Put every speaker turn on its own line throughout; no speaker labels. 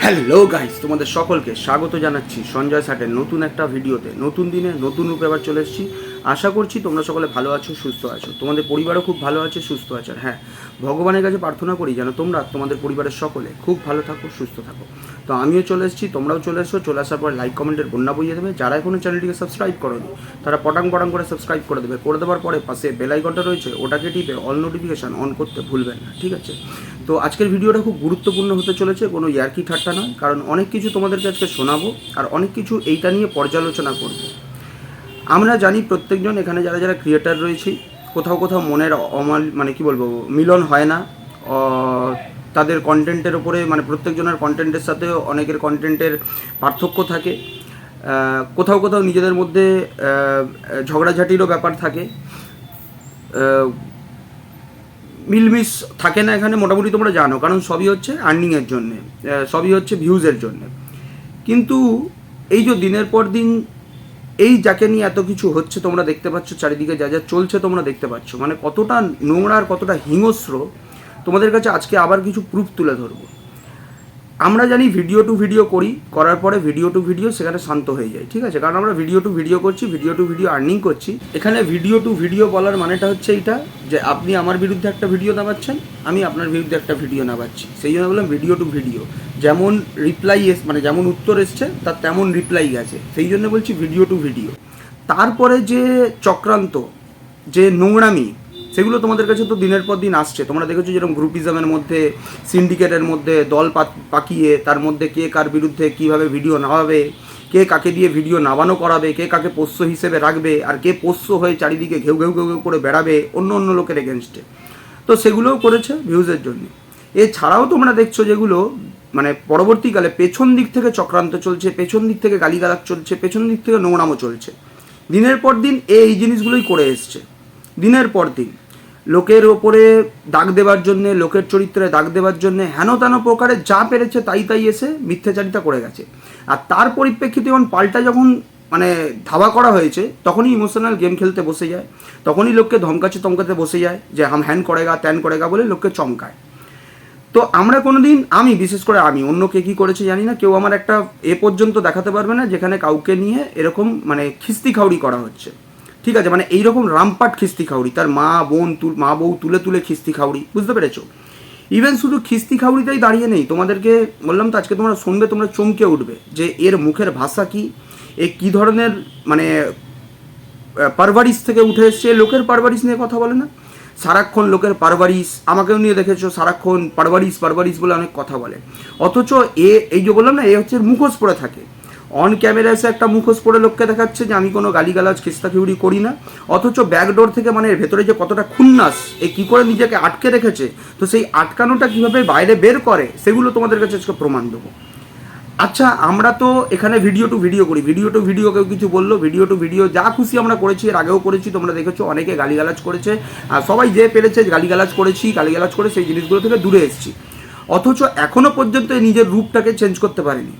Hello guys, তোমাদের সকলকে স্বাগত জানাচ্ছি সঞ্জয় ষাটের নতুন একটা ভিডিওতে। নতুন দিনে নতুন রূপে আবার চলে এসেছি। আশা করছি তোমরা সকলে ভালো আছো, সুস্থ আছো, তোমাদের পরিবারও খুব ভালো আছে, সুস্থ আছে। হ্যাঁ, ভগবানের কাছে প্রার্থনা করি যেন তোমরা তোমাদের পরিবারের সকলে খুব ভালো থাকো, সুস্থ থাকো। তো আমিও চলে এসেছি, তোমরাও চলে এসো। চলে আসার পর লাইক কমেন্টের বন্যা বইয়ে দেবে। যারা এখনো চ্যানেলটিকে সাবস্ক্রাইব করোনি তারা পটাং পটাং করে সাবস্ক্রাইব করে দেবে। করে দেওয়ার পরে পাশে বেল আইকনটা রয়েছে, ওটাকে টিপে অল নোটিফিকেশান অন করতে ভুলবেন না, ঠিক আছে? তো আজকের ভিডিওটা খুব গুরুত্বপূর্ণ হতে চলেছে, কোনো ইয়ার্কি ঠাট্টা নয়। কারণ অনেক কিছু তোমাদেরকে আজকে শোনাবো আর অনেক কিছু এইটা নিয়ে পর্যালোচনা করব। আমরা জানি প্রত্যেকজন এখানে যারা যারা ক্রিয়েটার রয়েছি, কোথাও কোথাও মনের মিলন হয় না। তাদের কন্টেন্টের ওপরে প্রত্যেকজনের কন্টেন্টের সাথে অনেকের কন্টেন্টের পার্থক্য থাকে। কোথাও কোথাও নিজেদের মধ্যে ঝগড়াঝাটিরও ব্যাপার থাকে। মিলমিশ থাকে না এখানে, মোটামুটি তোমরা জানো। কারণ সবই হচ্ছে আর্নিংয়ের জন্যে, সবই হচ্ছে ভিউজের জন্যে। কিন্তু এই যে দিনের পর দিন এই যাকে নিয়ে এত কিছু হচ্ছে তোমরা দেখতে পাচ্ছ, চারিদিকে যা যা চলছে তোমরা দেখতে পাচ্ছ, কতটা নোংরা আর কতটা হিংস্র। তোমাদের কাছে আজকে আবার কিছু প্রুফ তুলে ধরবো। আমরা জানি ভিডিও টু ভিডিও করার পরে ভিডিও টু ভিডিও সেখানে শান্ত হয়ে যায়, ঠিক আছে? কারণ আমরা ভিডিও টু ভিডিও করছি, ভিডিও টু ভিডিও আর্নিং করছি। এখানে ভিডিও টু ভিডিও বলার মানেটা হচ্ছে এইটা যে আপনি আমার বিরুদ্ধে একটা ভিডিও নামাচ্ছেন, আমি আপনার বিরুদ্ধে একটা ভিডিও নামাচ্ছি। সেই জন্য বললাম ভিডিও টু ভিডিও। যেমন রিপ্লাই যেমন উত্তর এসছে তার তেমন রিপ্লাই গেছে, সেই জন্য বলছি ভিডিও টু ভিডিও। তারপরে যে চক্রান্ত, যে নোংরামি, সেগুলো তোমাদের কাছে তো দিনের পর দিন আসছে। তোমরা দেখেছো যেরকম গ্রুপিজমের মধ্যে, সিন্ডিকেটের মধ্যে দল পাকিয়ে তার মধ্যে কে কার বিরুদ্ধে কীভাবে ভিডিও নামাবে, কে কাকে দিয়ে ভিডিও নামানো করাবে, কে কাকে পোষ্য হিসেবে রাখবে, আর কে পোষ্য হয়ে চারিদিকে ঘেউ ঘেউ ঘেউ করে বেড়াবে অন্য অন্য লোকের এগেনস্টে। তো সেগুলোও করেছে ভিউজের জন্য। এছাড়াও তোমরা দেখছো যেগুলো পরবর্তীকালে পেছন দিক থেকে চক্রান্ত চলছে, পেছন দিক থেকে গালিগালাজ চলছে, পেছন দিক থেকে নোংরামো চলছে। দিনের পর দিন এই জিনিসগুলোই করে এসছে। দিনের পর দিন লোকের ওপরে দাগ দেওয়ার জন্যে, লোকের চরিত্রে দাগ দেওয়ার জন্যে হেন তেন প্রকারে যা পেরেছে তাই তাই এসে মিথ্যাচারিতা করে গেছে। আর তার পরিপ্রেক্ষিতে যখন পাল্টা যখন ধাওয়া করা হয়েছে, তখনই ইমোশনাল গেম খেলতে বসে যায়, তখনই লোককে ধমকাতে বসে যায় যে হাম হ্যান করেগা ত্যান করেগা বলে লোককে চমকায়। তো আমরা কোনোদিন, আমি বিশেষ করে আমি, অন্য কে কী করেছে জানি না, কেউ আমার একটা পর্যন্ত দেখাতে পারবে না যেখানে কাউকে নিয়ে এরকম খিস্তি খাউড়ি করা হচ্ছে, ঠিক আছে? এইরকম রামপাট খিস্তি খাউড়ি, তার মা বউ তুলে তুলে খিস্তি খাউড়ি, বুঝতে পেরেছো? ইভেন শুধু খিস্তি খাউড়িটাই দাঁড়িয়ে নেই, তোমাদেরকে বললাম তো আজকে তোমরা শুনবে, তোমরা চমকে উঠবে যে এর মুখের ভাষা কি, এ কী ধরনের পারভারিশ থেকে উঠে এসছে। লোকের পারভারিশ নিয়ে কথা বলে না, সারাক্ষণ লোকের পারভারিশ। আমাকেও নিয়ে দেখেছো সারাক্ষণ পারভারিশ বলে অনেক কথা বলে। অথচ এই যে বললাম না, এ হচ্ছে মুখোশ পরে থাকে। অন ক্যামেরা এসে একটা মুখোশ পরে লোককে দেখাচ্ছে যে আমি কোনো গালিগালাজ খিস্তাখিউড়ি করি না, অথচ ব্যাকডোর থেকে ভেতরে যে কতটা খুন্নাস, কী করে নিজেকে আটকে রেখেছে, তো সেই আটকানোটা কীভাবে বাইরে বের করে সেগুলো তোমাদের কাছে আজকে প্রমাণ দেবো। আচ্ছা, আমরা তো এখানে ভিডিও টু ভিডিও করি, ভিডিও টু ভিডিও কেউ কিছু বললো, ভিডিও টু ভিডিও যা খুশি আমরা করেছি, এর আগেও করেছি, তোমরা দেখেছো অনেকে গালিগালাজ করেছে, আর সবাই যে পেরেছে গালিগালাজ করে সেই জিনিসগুলো থেকে দূরে এসেছি। অথচ এখনও পর্যন্ত নিজের রূপটাকে চেঞ্জ করতে পারেনি।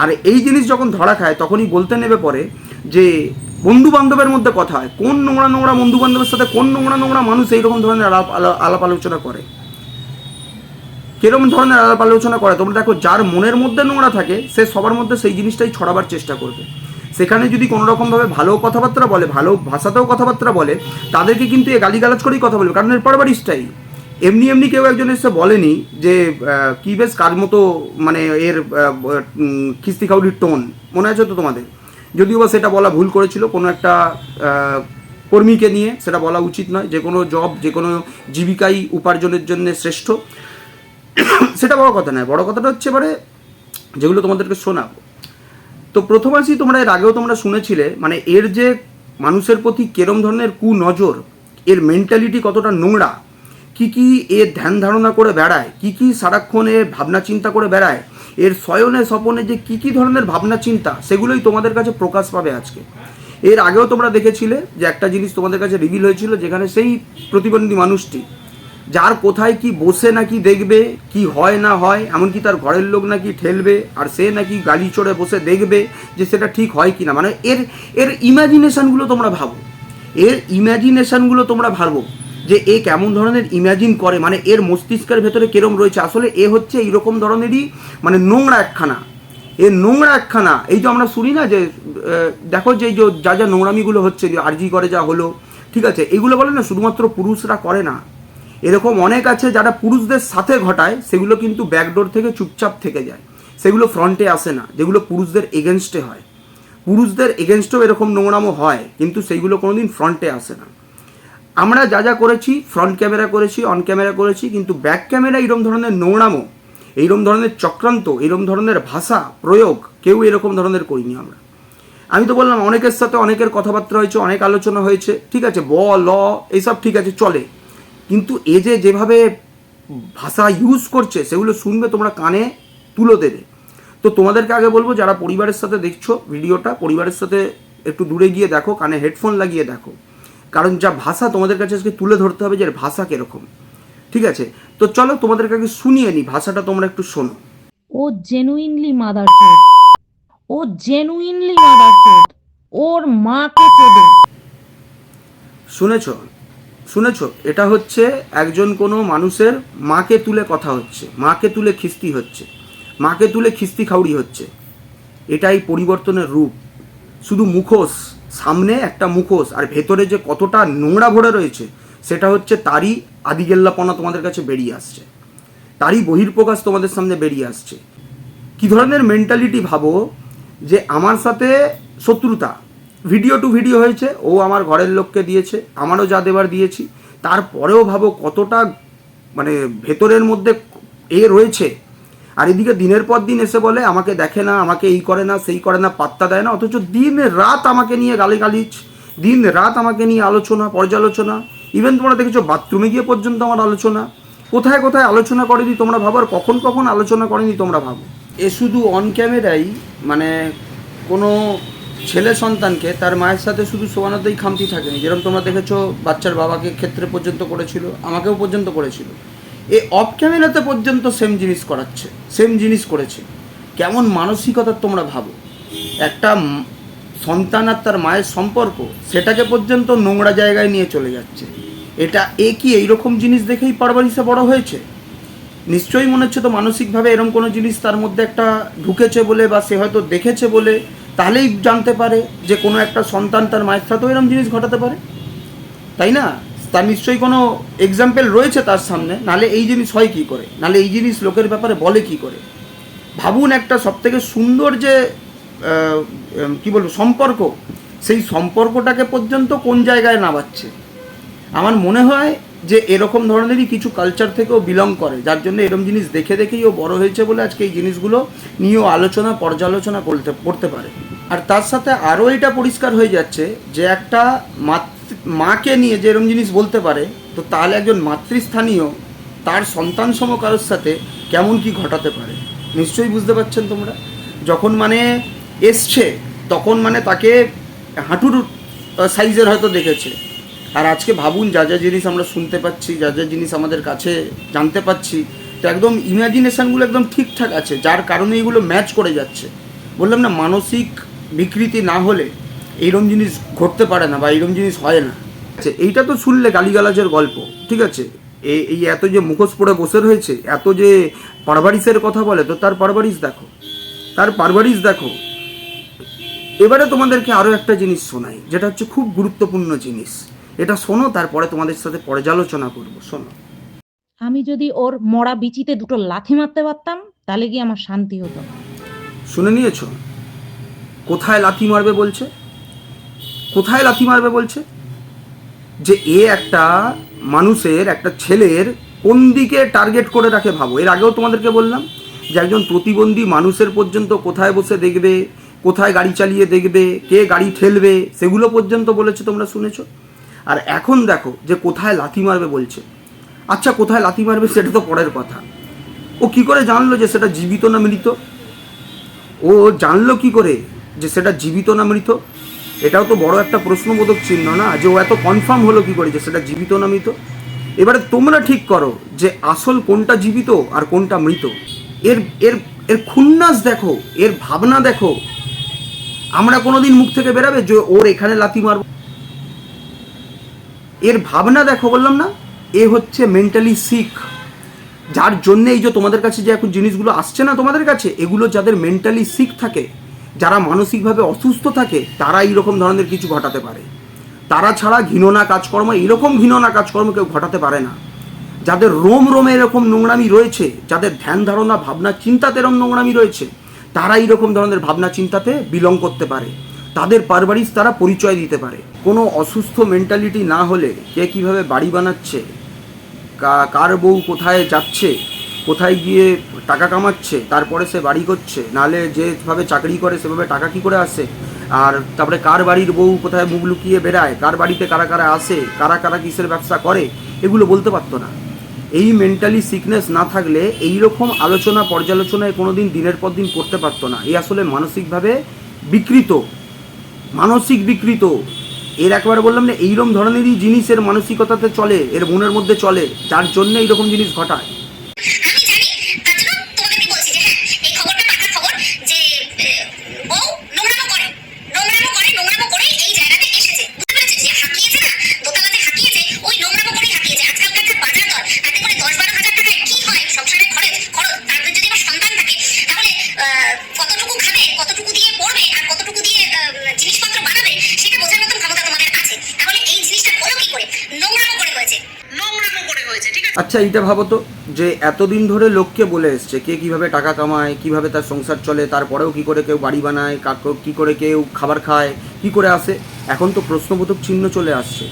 আর এই জিনিস যখন ধরা খায় তখনই বলতে নেবে পরে যে বন্ধু বান্ধবের মধ্যে কথা হয়, কোন নোংরা নোংরা বন্ধু বান্ধবের সাথে কোন নোংরা নোংরা মানুষ এইরকম ধরনের আলাপ আলোচনা করে, কিরকম ধরনের আলাপ আলোচনা করে। তোমরা দেখো, যার মনের মধ্যে নোংরা থাকে সে সবার মধ্যে সেই জিনিসটাই ছড়াবার চেষ্টা করবে। সেখানে যদি কোনো রকমভাবে ভালো কথাবার্তা বলে, ভালো ভাষাতেও কথাবার্তা বলে, তাদেরকে কিন্তু এ গালিগালাজ করেই কথা বলবে, কারণ এর পারভারিশটাই। এমনি কেউ একজন এসে বলেনি যে কি বেশ কার মতো এর খিস্তি খাউড়ির টোন, মনে আছে তো তোমাদের? যদিও বা সেটা বলা ভুল করেছিল কোনো একটা কর্মীকে নিয়ে, সেটা বলা উচিত নয়। যে কোনো জব, যে কোনো জীবিকাই উপার্জনের জন্য শ্রেষ্ঠ, সেটা বড় কথা নয়। বড় কথাটা হচ্ছে যেগুলো তোমাদেরকে শোনাবো। তো প্রথম আসি, তোমরা এর আগেও তোমরা শুনেছিলে এর যে মানুষের প্রতি কেরম ধরনের কুনজর, এর মেন্টালিটি কতটা নোংরা, কি এর ধ্যান ধারণা করে বেড়ায়, কি সারাক্ষণ এ ভাবনা চিন্তা করে বেড়ায়, এর শয়নে স্বপনে যে কি ধরনের ভাবনা চিন্তা, সেগুলোই তোমাদের কাছে প্রকাশ পাবে আজকে। এর আগেও তোমরা দেখেছিলে যে একটা জিনিস তোমাদের কাছে রিভিল হয়েছিল, যেখানে সেই প্রতিবন্ধী মানুষটি যার কোথায় কি বসে নাকি দেখবে, কি হয় না হয়, এমনকি তার ঘরের লোক নাকি ঠেলবে, আর সে নাকি গাড়ি চড়ে বসে দেখবে যে সেটা ঠিক হয় কি না। এর ইমাজিনেশানগুলো তোমরা ভাবো, যে এ কেমন ধরনের ইমাজিন করে, মানে এর মস্তিষ্কের ভেতরে কেরম রয়েছে। আসলে এ হচ্ছে এইরকম ধরনেরই মানে নোংরা একখানা, এ নোংরা একখানা। এই যে আমরা শুনি না যে দেখো যে এই যে যা যা নোংরামিগুলো হচ্ছে, যে আরজি করে যা হলো, ঠিক আছে, এগুলো বলে না শুধুমাত্র পুরুষরা করে না, এরকম অনেক আছে যারা পুরুষদের সাথে ঘটায়, সেগুলো কিন্তু ব্যাকডোর থেকে চুপচাপ থেকে যায়, সেগুলো ফ্রন্টে আসে না, যেগুলো পুরুষদের এগেনস্টে হয়। পুরুষদের এগেনস্টেও এরকম নোংরামো হয়, কিন্তু সেইগুলো কোনোদিন ফ্রন্টে আসে না। আমরা যা যা করেছি, ফ্রন্ট ক্যামেরা করেছি, অন ক্যামেরা করেছি, কিন্তু ব্যাক ক্যামেরা এইরকম ধরনের নোংরামো, এইরকম ধরনের চক্রান্ত, এইরকম ধরনের ভাষা প্রয়োগ কেউ এরকম ধরনের করিনি আমরা। আমি তো বললাম অনেকের সাথে অনেকের কথাবার্তা হয়েছে, অনেক আলোচনা হয়েছে, ঠিক আছে, ল এইসব ঠিক আছে চলে, কিন্তু এ যে যেভাবে ভাষা ইউজ করছে সেগুলো শুনবে তোমরা কানে তুলো দেবে। তো তোমাদেরকে আগে বলবো, যারা পরিবারের সাথে দেখছো ভিডিওটা, পরিবারের সাথে একটু দূরে গিয়ে দেখো, কানে হেডফোন লাগিয়ে দেখো, কারণ যা ভাষা তোমাদের কাছে আজকে তুলে ধরতে হবে যে এর ভাষা কিরকম, ঠিক আছে। তো চলো তোমাদের কাছে শুনিয়ে নি, ভাষাটা তোমরা একটু শোনো।
ও জেনুইনলি মাদারচোদ, ও জেনুইনলি মাদারচোদ, ওর মাকে চোদে।
শুনেছ, শুনেছ, এটা হচ্ছে একজন কোনো মানুষের মাকে তুলে কথা হচ্ছে, মাকে তুলে খিস্তি হচ্ছে, মাকে তুলে খিস্তি খাউড়ি হচ্ছে। এটাই পরিবর্তনের রূপ। শুধু মুখোশ, সামনে একটা মুখোশ, আর ভেতরে যে কতটা নোংরা ভরে রয়েছে সেটা হচ্ছে তারই আদিগেল্লাপনা তোমাদের কাছে বেরিয়ে আসছে, তারই বহির্প্রকাশ তোমাদের সামনে বেরিয়ে আসছে। কী ধরনের মেন্টালিটি ভাবো, যে আমার সাথে শত্রুতা, ভিডিও টু ভিডিও হয়েছে, ও আমার ঘরের লোককে দিয়েছে, আমারও যা দেবার দিয়েছি, তারপরেও ভাবো কতটা মানে ভেতরের মধ্যে এ রয়েছে। আর এদিকে দিনের পর দিন এসে বলে আমাকে দেখে না, আমাকে এই করে না, সেই করে না, পাত্তা দেয় না, অথচ দিন রাত আমাকে নিয়ে গালিগালিজ, দিন রাত আমাকে নিয়ে আলোচনা পর্যালোচনা, ইভেন তোমরা দেখেছো বাথরুমে গিয়ে পর্যন্ত আমার আলোচনা, কোথায় কোথায় আলোচনা করেনি তোমরা ভাবো, আর কখন কখন আলোচনা করেনি তোমরা ভাবো। এ শুধু অন ক্যামেরাই মানে কোনো ছেলে সন্তানকে তার মায়ের সাথে শুধু শোয়ানোতেই খামতি থাকেনি, যেরকম তোমরা দেখেছো বাচ্চার বাবাকে ক্ষেত্রে পর্যন্ত করেছিল, আমাকেও পর্যন্ত করেছিল, এ অফ ক্যামেরাতে পর্যন্ত সেম জিনিস করাচ্ছে, সেম জিনিস করেছে। কেমন মানসিকতার তোমরা ভাবো, একটা সন্তান আর তার মায়ের সম্পর্ক, সেটাকে পর্যন্ত নোংরা জায়গায় নিয়ে চলে যাচ্ছে। এটা এ কি এইরকম জিনিস দেখেই পারবারিশে বড় হয়েছে? নিশ্চয়ই মনে হচ্ছে তো মানসিকভাবে এরকম কোনো জিনিস তার মধ্যে একটা ঢুকেছে বলে, বা সে হয়তো দেখেছে বলে, তাহলেই জানতে পারে যে কোনো একটা সন্তান তার মায়ের সাথেও এরকম জিনিস ঘটাতে পারে, তাই না? তার নিশ্চয়ই কোনো এক্সাম্পল রয়েছে তার সামনে, নালে এই জিনিস হয় কী করে, নালে এই জিনিস লোকের ব্যাপারে বলে কি করে? ভাবুন, একটা সবথেকে সুন্দর যে কী বলবো সম্পর্ক, সেই সম্পর্কটাকে পর্যন্ত কোন জায়গায় নামাচ্ছে। আমার মনে হয় যে এরকম ধরনেরই কিছু কালচার থেকেও বিলং করে, যার জন্য এরকম জিনিস দেখে দেখেই ও বড় হয়েছে বলে আজকে এই জিনিসগুলো নিয়েও আলোচনা পর্যালোচনা করতে পারে। আর তার সাথে আরও এটা পরিষ্কার হয়ে যাচ্ছে যে একটা মাকে নিয়ে যে এরকম জিনিস বলতে পারে, তো তাহলে একজন মাতৃস্থানীয় তার সন্তান সম কারোর সাথে কেমন কি ঘটাতে পারে নিশ্চয়ই বুঝতে পারছেন তোমরা। যখন মানে এসছে তখন মানে তাকে হাঁটুর সাইজের হয়তো দেখেছে, আর আজকে ভাবুন যা যা জিনিস আমরা শুনতে পাচ্ছি, যা যা জিনিস আমাদের কাছে জানতে পাচ্ছি, তো একদম ইমাজিনেশানগুলো একদম ঠিকঠাক আছে, যার কারণে এগুলো ম্যাচ করে যাচ্ছে। বললাম না, মানসিক বিকৃতি না হলে এইরকম জিনিস ঘটতে পারে না, বা এইরকম জিনিস হয় না। আচ্ছা, এইটা তো শুনলে গালিগালাজের গল্প, ঠিক আছে, এই এত যে মুখোশ পড়ে বসে রয়েছে, এত যে পারভারিশের কথা বলে, তো তার পারভারিশ দেখো, তার পারভারিশ দেখো। এবারে তোমাদেরকে আরও একটা জিনিস শোনাই, যেটা হচ্ছে খুব গুরুত্বপূর্ণ জিনিস, এটা শোনো, তারপরে তোমাদের সাথে পর্যালোচনা করবো। শোনো,
আমি যদি ওর মরা বিচিতে দুটো লাথি মারতে পারতাম তাহলে কি আমার শান্তি হতো।
শুনে নিয়েছো? কোথায় লাথি মারবে বলছে, কোথায় লাথি মারবে বলছে? যে এ একটা মানুষের, একটা ছেলের কোন দিকে টার্গেট করে রাখে ভাবো। এর আগেও তোমাদেরকে বললাম যে একজন প্রতিবন্ধী মানুষের পর্যন্ত কোথায় বসে দেখবে, কোথায় গাড়ি চালিয়ে দেখবে, কে গাড়ি ঠেলবে, সেগুলো পর্যন্ত বলেছে, তোমরা শুনেছো। আর এখন দেখো যে কোথায় লাথি মারবে বলছে। আচ্ছা, কোথায় লাথি মারবে সেটা তো পরের কথা, ও কি করে জানলো যে সেটা জীবিত না মৃত? ও জানলো কি করে যে সেটা জীবিত না মৃত? এটাও তো বড় একটা প্রশ্নবোধক চিহ্ন না, যে ও এত কনফার্ম হলো কি করে যে সেটা জীবিত না মৃত? এবারে তোমরা ঠিক করো যে আসল কোনটা জীবিত আর কোনটা মৃত। এর এর এর খুন্নাস দেখো, এর ভাবনা দেখো। আমরা কোনোদিন মুখ থেকে বেরাবে যে ওর এখানে লাথি মারব? এর ভাবনা দেখো, বললাম না, এ হচ্ছে মেন্টালি সিক। যার জন্যে এই যে তোমাদের কাছে যে এখন জিনিসগুলো আসছে না তোমাদের কাছে, এগুলো যাদের মেন্টালি সিক থাকে, যারা মানসিকভাবে অসুস্থ থাকে, তারা এইরকম ধরনের কিছু ঘটাতে পারে। তারা ছাড়া ঘৃণনা কাজকর্ম, এরকম ঘৃণনা কাজকর্ম কেউ ঘটাতে পারে না। যাদের রোম রোমে এরকম নোংরামি রয়েছে, যাদের ধ্যান ধারণা ভাবনা চিন্তাতে এরকম নোংরামি রয়েছে, তারা এইরকম ধরনের ভাবনা চিন্তাতে বিলং করতে পারে। তাদের পারবারিশ তারা পরিচয় দিতে পারে। কোনো অসুস্থ মেন্টালিটি না হলে কে কীভাবে বাড়ি বানাচ্ছে, কার বউ কোথায় যাচ্ছে, কোথায় গিয়ে টাকা কামাচ্ছে, তারপরে সে বাড়ি করছে, নাহলে যেভাবে চাকরি করে সেভাবে টাকা কী করে আসে, আর তারপরে কার বাড়ির বউ কোথায় মুখ লুকিয়ে বেড়ায়, কার বাড়িতে কারা কারা আসে, কারা কারা কিসের ব্যবসা করে, এগুলো বলতে পারতো না। এই মেন্টালি সিকনেস না থাকলে এই রকম আলোচনা পর্যালোচনায় কোনো দিন দিনের পর দিন করতে পারতো না। এই আসলে মানসিকভাবে বিকৃত, মানসিক বিকৃত। এর একবারে বললাম না, এইরকম ধরনেরই জিনিস এর মানসিকতাতে চলে, এর মনের মধ্যে চলে, যার জন্য এইরকম জিনিস ঘটায়। আচ্ছা, এইটা ভাবো তো, যে এতদিন ধরে লোককে বলে এসছে কে কিভাবে টাকা কামায়, কিভাবে তার সংসার চলে, তারপরেও কি করে কেউ বাড়ি বানায়, কি করে কেউ খাবার খায়, কি করে আসে। এখন তো প্রশ্নবোধক চিহ্ন চলে আসছে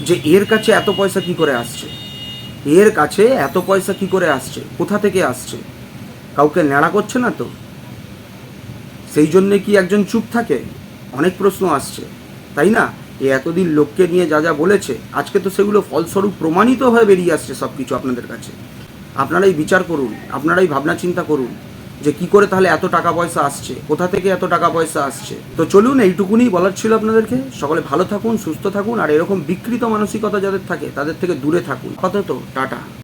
যে এর কাছে এত পয়সা কি করে আসছে, এর কাছে এত পয়সা কি করে আসছে, কোথা থেকে আসছে। কাউকে ন্যাড়া করছে না তো, সেই জন্যে কি একজন চুপ থাকে? অনেক প্রশ্ন আসছে, তাই না? এই এতদিন লোককে নিয়ে যা যা বলেছে, আজকে তো সেগুলো ফলস্বরূপ প্রমাণিত হয়ে বেরিয়ে আসছে সব কিছু আপনাদের কাছে। আপনারাই বিচার করুন, আপনারাই ভাবনা চিন্তা করুন যে কি করে তাহলে এত টাকা পয়সা আসছে, কোথা থেকে এত টাকা পয়সা আসছে। তো চলুন, এইটুকুনি বলার ছিল আপনাদেরকে। সকলে ভালো থাকুন, সুস্থ থাকুন, আর এরকম বিকৃত মানসিকতা যাদের থাকে তাদের থেকে দূরে থাকুন। আপাতত টাটা।